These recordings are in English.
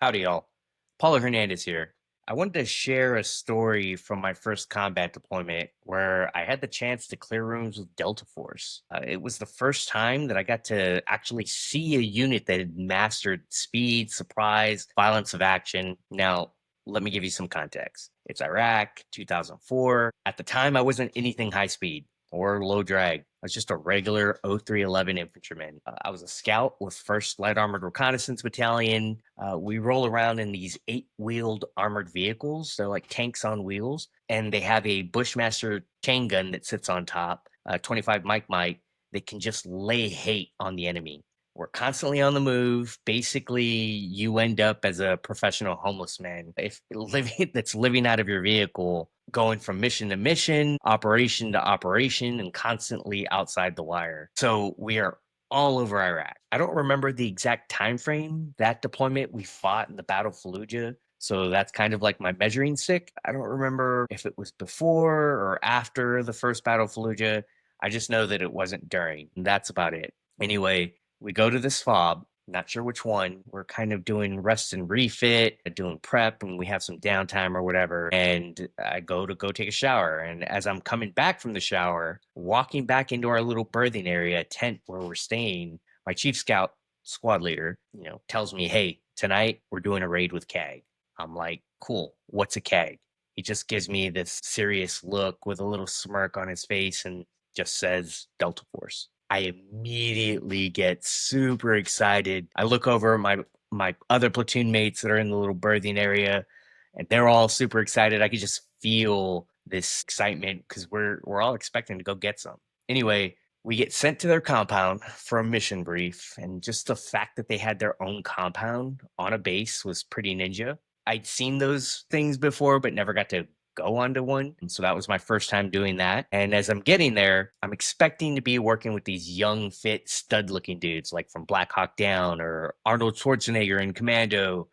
Howdy, y'all. Paulo Hernandez here. I wanted to share a story from my first combat deployment where I had the chance to clear rooms with Delta Force. It was the first time that I got to actually see a unit that had mastered speed, surprise, violence of action. Now, let me give you some context. It's Iraq, 2004. At the time, I wasn't anything high speed or low drag. I was just a regular 0311 infantryman. I was a scout with 1st Light Armored Reconnaissance Battalion. We roll around in these 8-wheeled armored vehicles. They're like tanks on wheels, and they have a Bushmaster chain gun that sits on top, 25 mic that can just lay hate on the enemy. We're constantly on the move. Basically, you end up as a professional homeless man. If living that's living out of your vehicle, going from mission to mission, operation to operation, and constantly outside the wire. So we are all over Iraq. I don't remember the exact time frame that deployment we fought in the Battle of Fallujah. So that's kind of like my measuring stick. I don't remember if it was before or after the first Battle of Fallujah. I just know that it wasn't during. And that's about it. Anyway, we go to this fob, not sure which one. We're kind of doing rest and refit, doing prep, and we have some downtime or whatever. And I go to go take a shower. And as I'm coming back from the shower, walking back into our little berthing area tent where we're staying, my chief scout squad leader, tells me, "Hey, tonight we're doing a raid with CAG." I'm like, "Cool. What's a CAG?" He just gives me this serious look with a little smirk on his face and just says Delta Force. I immediately get super excited. I look over my other platoon mates that are in the little berthing area, and they're all super excited. I could just feel this excitement because we're all expecting to go get some. Anyway, we get sent to their compound for a mission brief, and just the fact that they had their own compound on a base was pretty ninja. I'd seen those things before, but never got to go onto one. And so that was my first time doing that. And as I'm getting there, I'm expecting to be working with these young, fit, stud looking dudes like from Black Hawk Down or Arnold Schwarzenegger in Commando.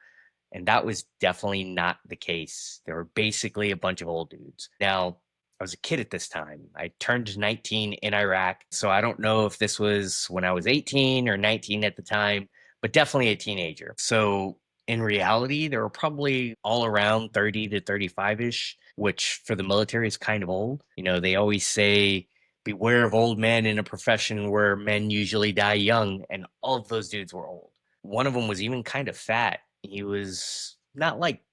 And that was definitely not the case. They were basically a bunch of old dudes. Now, I was a kid at this time. I turned 19 in Iraq. So I don't know if this was when I was 18 or 19 at the time, but definitely a teenager. So in reality, they were probably all around 30 to 35 ish, which for the military is kind of old. They always say, beware of old men in a profession where men usually die young. And all of those dudes were old. One of them was even kind of fat. He was not like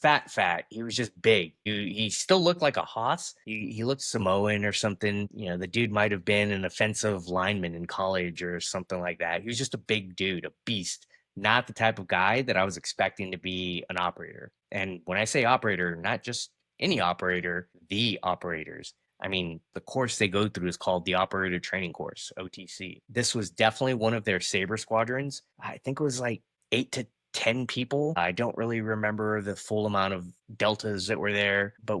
fat. He was just big. He still looked like a hoss. He looked Samoan or something. The dude might have been an offensive lineman in college or something like that. He was just a big dude, a beast. Not the type of guy that I was expecting to be an operator. And when I say operator, not just any operator, the operators. I mean, the course they go through is called the Operator Training Course, OTC. This was definitely one of their Sabre squadrons. I think it was like 8 to 10 people. I don't really remember the full amount of deltas that were there, but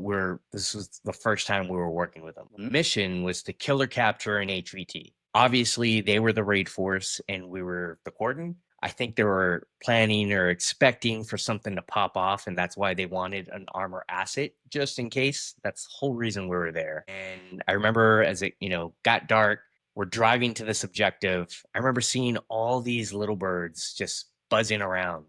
this was the first time we were working with them. The mission was to kill or capture an HVT. Obviously, they were the raid force and we were the cordon. I think they were planning or expecting for something to pop off, and that's why they wanted an armor asset just in case. That's the whole reason we were there. And I remember as it, got dark, we're driving to this objective. I remember seeing all these little birds just buzzing around.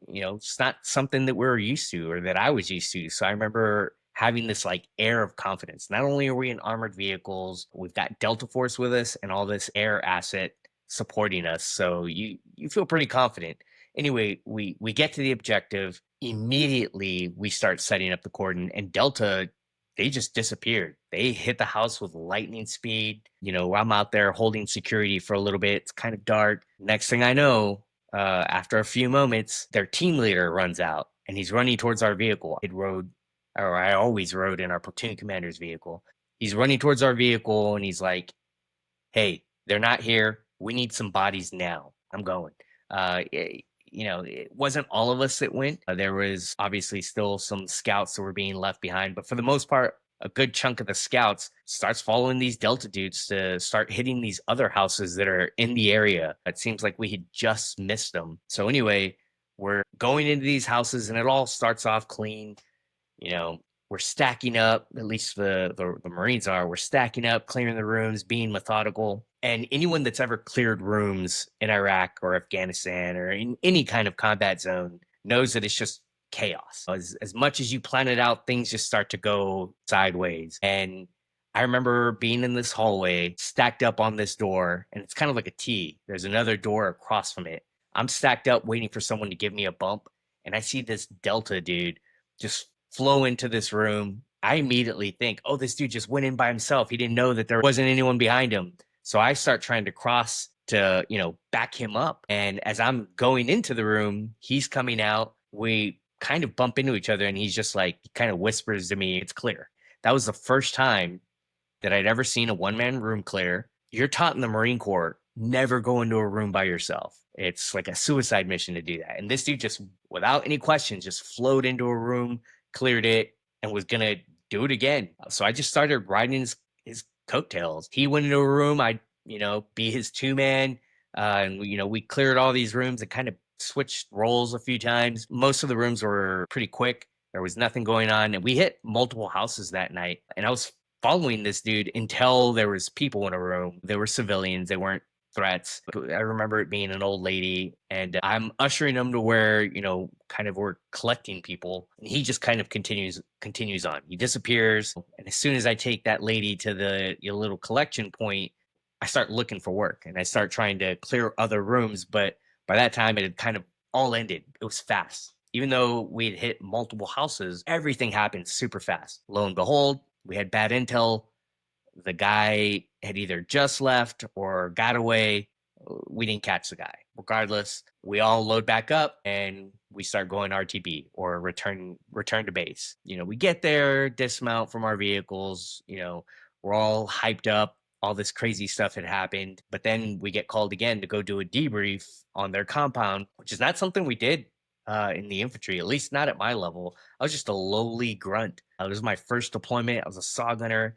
It's not something that we're used to or that I was used to. So I remember having this like air of confidence. Not only are we in armored vehicles, we've got Delta Force with us and all this air asset supporting us. So you feel pretty confident. Anyway, we get to the objective. Immediately we start setting up the cordon, and Delta, they just disappeared. They hit the house with lightning speed. I'm out there holding security for a little bit. It's kind of dark. Next thing I know, after a few moments, their team leader runs out and he's running towards our vehicle. I always rode in our platoon commander's vehicle. He's running towards our vehicle and he's like, "Hey, they're not here. We need some bodies now. I'm going." It wasn't all of us that went. There was obviously still some scouts that were being left behind, but for the most part, a good chunk of the scouts starts following these Delta dudes to start hitting these other houses that are in the area. It seems like we had just missed them. So anyway, we're going into these houses and it all starts off clean. we're stacking up, at least the Marines are, we're stacking up, clearing the rooms, being methodical. And anyone that's ever cleared rooms in Iraq or Afghanistan or in any kind of combat zone knows that it's just chaos. As much as you plan it out, things just start to go sideways. And I remember being in this hallway, stacked up on this door, and it's kind of like a T. There's another door across from it. I'm stacked up waiting for someone to give me a bump, and I see this Delta dude just flow into this room. I immediately think, oh, this dude just went in by himself. He didn't know that there wasn't anyone behind him. So I start trying to cross to, back him up. And as I'm going into the room, he's coming out. We kind of bump into each other, and he's just like, he kind of whispers to me, it's clear. That was the first time that I'd ever seen a one man room clear. You're taught in the Marine Corps, never go into a room by yourself. It's like a suicide mission to do that. And this dude just, without any questions, just flowed into a room, cleared it, and was going to do it again. So I just started riding his coattails. He went into a room, I'd, be his two man. And, we cleared all these rooms and kind of switched roles a few times. Most of the rooms were pretty quick. There was nothing going on. And we hit multiple houses that night. And I was following this dude until there was people in a room. They were civilians. They weren't threats. I remember it being an old lady, and I'm ushering him to where, kind of we're collecting people. And he just kind of continues on. He disappears. And as soon as I take that lady to the little collection point, I start looking for work and I start trying to clear other rooms. But by that time, it had kind of all ended. It was fast. Even though we had hit multiple houses, everything happened super fast. Lo and behold, we had bad intel. The guy had either just left or got away. We didn't catch the guy. Regardless, we all load back up and we start going RTB or return to base. We get there, dismount from our vehicles. We're all hyped up. All this crazy stuff had happened, but then we get called again to go do a debrief on their compound, which is not something we did in the infantry, at least not at my level. I was just a lowly grunt. It was my first deployment. I was a saw gunner,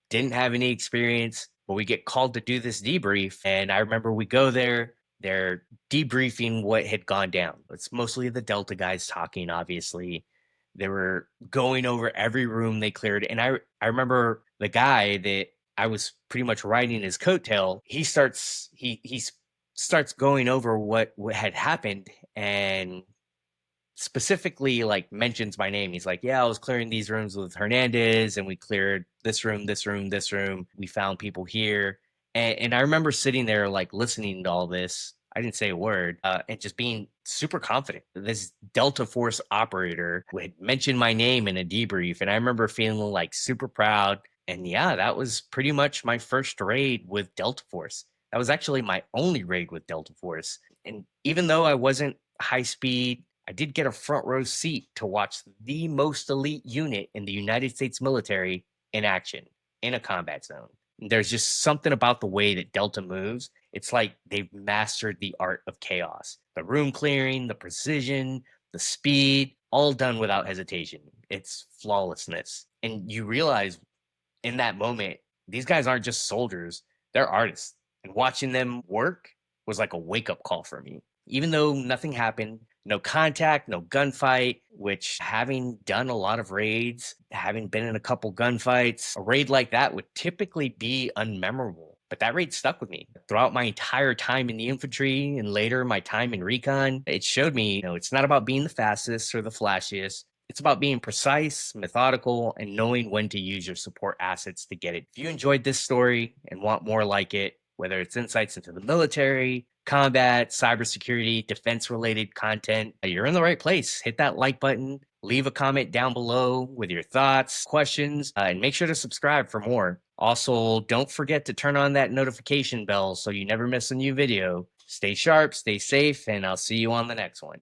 didn't have any experience, but we get called to do this debrief. And I remember we go there, they're debriefing what had gone down. It's mostly the Delta guys talking, obviously. They were going over every room they cleared. And I remember the guy that I was pretty much riding his coattail. He starts going over what had happened, and specifically like mentions my name. He's like, yeah, I was clearing these rooms with Hernandez, and we cleared this room, this room, this room. We found people here. And I remember sitting there like listening to all this. I didn't say a word, and just being super confident. This Delta Force operator who had mentioned my name in a debrief. And I remember feeling like super proud. And yeah, that was pretty much my first raid with Delta Force. That was actually my only raid with Delta Force. And even though I wasn't high speed, I did get a front row seat to watch the most elite unit in the United States military in action in a combat zone. There's just something about the way that Delta moves. It's like they've mastered the art of chaos. The room clearing, the precision, the speed, all done without hesitation. It's flawlessness. And you realize in that moment, these guys aren't just soldiers, they're artists. And watching them work was like a wake up call for me. Even though nothing happened, no contact, no gunfight, which having done a lot of raids, having been in a couple gunfights, a raid like that would typically be unmemorable. But that raid stuck with me throughout my entire time in the infantry and later my time in recon. It showed me, it's not about being the fastest or the flashiest. It's about being precise, methodical, and knowing when to use your support assets to get it. If you enjoyed this story and want more like it, whether it's insights into the military, combat, cybersecurity, defense related content, you're in the right place. Hit that like button, leave a comment down below with your thoughts, questions, and make sure to subscribe for more. Also, don't forget to turn on that notification bell so you never miss a new video. Stay sharp, stay safe, and I'll see you on the next one.